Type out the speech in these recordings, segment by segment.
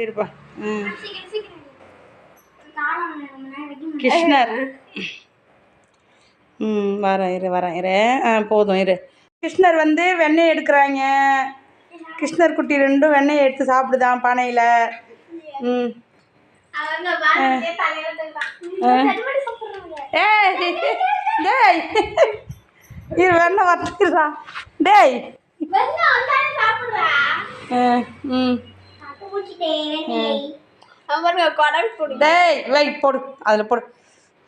இருப்பா. கிருஷ்ணர் வரேன் இரு. போதும் இரு. கிருஷ்ணர் வந்து வெண்ணெய் எடுக்கிறாங்க. கிருஷ்ணர் குட்டி ரெண்டும் வெண்ணெய் எடுத்து சாப்பிடுதான் பானையில். டேய் இரு வெண்ணெய் வச்சுக்கிறா. டேய் டேய் வெயிட் போடு, அதில் போடு,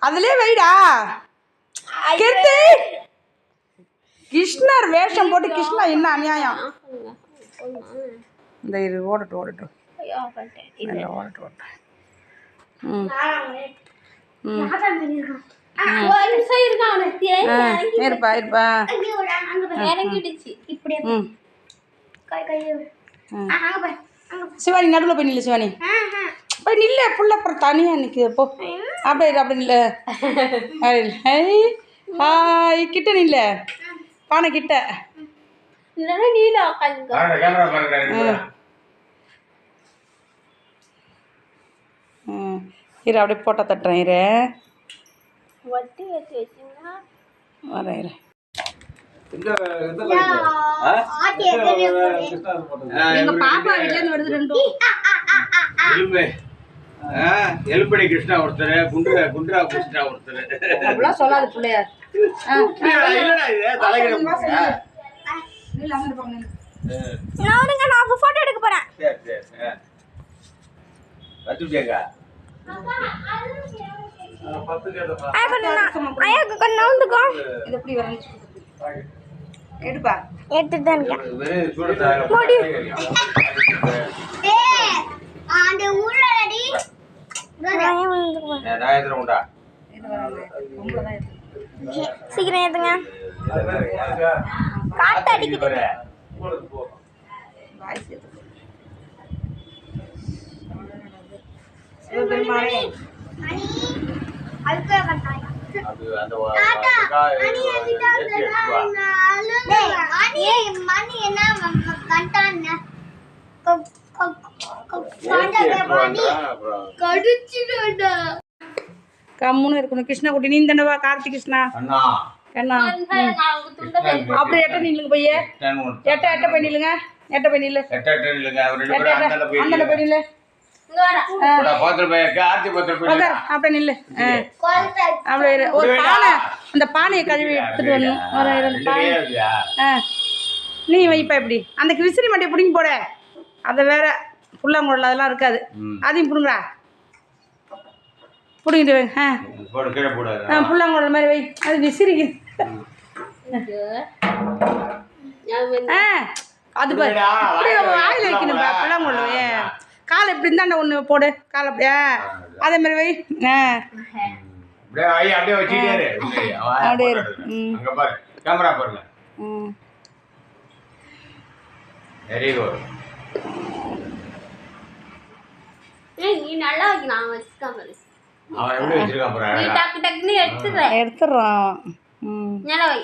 அதுலேயே வெயிடா. கிருஷ்ணர் வேஷம் போட்டு கிருஷ்ணா என்ன அநியாயம். இந்த இரு ஓடட்டும் ஓடட்டும் இருப்பா இருப்பா. சிவானி நடுவில் போய் நில்லு. சிவானி போய் நில்ல. புள்ள அப்புறம் தனியாக நிற்குது. போ அப்படியே இரு. அப்படி நில்ல. ஹாய் கிட்ட நில்ல. பானை கிட்ட இரு. அப்படியே போட்டோ தட்டுறேன் இரு. வரேன் இரு. எங்க பாப்பா வீட்டுல இருந்து வருது ரெண்டும். எலும்படி கிருஷ்ணா ஒருத்தர், குண்டரா கிருஷ்ணா ஒருத்தர். அப்படிலாம் சொல்லாது பிள்ளையார். நான் போட்டோ எடுக்க போறேன். எடுப்பா எடுத்துட்டேன். சீக்கிரம் ஏத்துங்க. காத்து அடிக்குது. கம்முன்னு இருக்கணும். கிருஷ்ணா குட்டி நீ தண்டவா. கார்த்தி கிருஷ்ணா கண்ணா அப்படி எட்ட நில்லுங்க. போய் எட்ட போய் நில்லுங்க. எட்ட போய் நில்லு. அந்த போய் நில்லு. அப்படி நில்லு. அப்படி ஒரு பானை, அந்த பானையை கழுவி எடுத்துட்டு வரணும். நீ வைப்பா இப்படி. அந்த விசிறி மட்டையை பிடிங்கி போட. அதை வேற புல்லாங்குழல் அதெல்லாம் இருக்காது. அதையும் பிடுங்கடா. பிடிங்கிட்டு வை. புல்லாங்குழல் மாதிரி வை. அது விசிறிக்கு. அது பாரு வாயில் வைக்கணும்ப்பா புல்லாங்குழல். காலை இப்படி இருந்தாண்ட ஒன்று போடு. காலை அப்படியா அதே மாதிரி வை. அப்படியே வெரி குட். நீ நல்லா நான் வச்சுக்காம அவன் எப்படி வச்சிருக்கான் பாரு. நீ டக்கு டக்குன்னு எடுத்துறோம். நல்லா வை.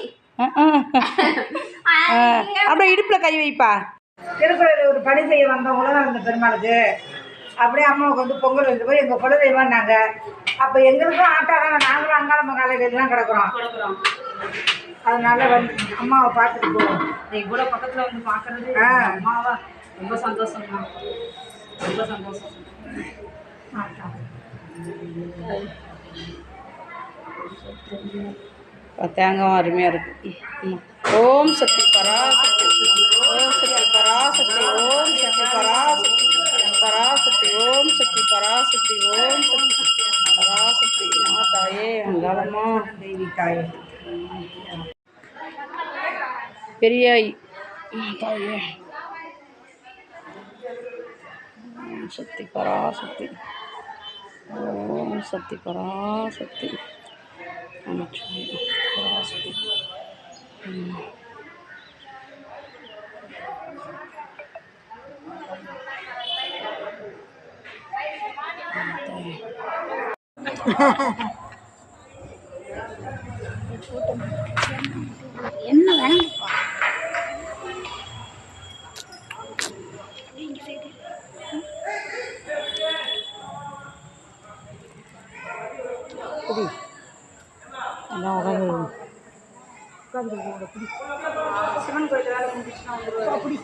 அப்படியே இடுப்பில் கை வைப்பா. திருக்குறள் ஒரு பணி செய்ய வந்தவங்களும் அந்த பெருமாளுக்கு அப்படியே அம்மாவுக்கு வந்து பொங்கல் வச்சு போய் எங்கள் குலதெய்வம்னாங்க. அப்போ எங்களுக்கும் ஆட்டாரம் நாங்களும் அங்காளம்ம காலையிலாம் கிடக்குறோம். அதனால வந்து அம்மாவை பார்த்துட்டு போவோம். நீ கூட பக்கத்தில் வந்து பார்க்குறது அம்மாவா ரொம்ப சந்தோஷம் தான். ரொம்ப சந்தோஷம். தேங்காயும் அருமையாக இருக்கு. ஓம் சக்தி பராசக்தி. ஓம் சக்தி பராசக்தி. ஓம் சக்தி பராசக்தி. பராசக்தி. ஓம் சக்தி பராசக்தி. ஓம் சக்தி பராசக்தி. தாயே அங்காளம்மா தேவி தாயே பெரியாய் தாயே ஓம் சக்தி பராசக்தி. ஓம் சக்தி பராசக்தி. பராசக்தி. என்ன வேணும்ப்பா. புடி எல்லாம் உட்காந்து உட்காந்து சிவன் கோயில் வேலை முடிச்சுன்னா வந்து புடி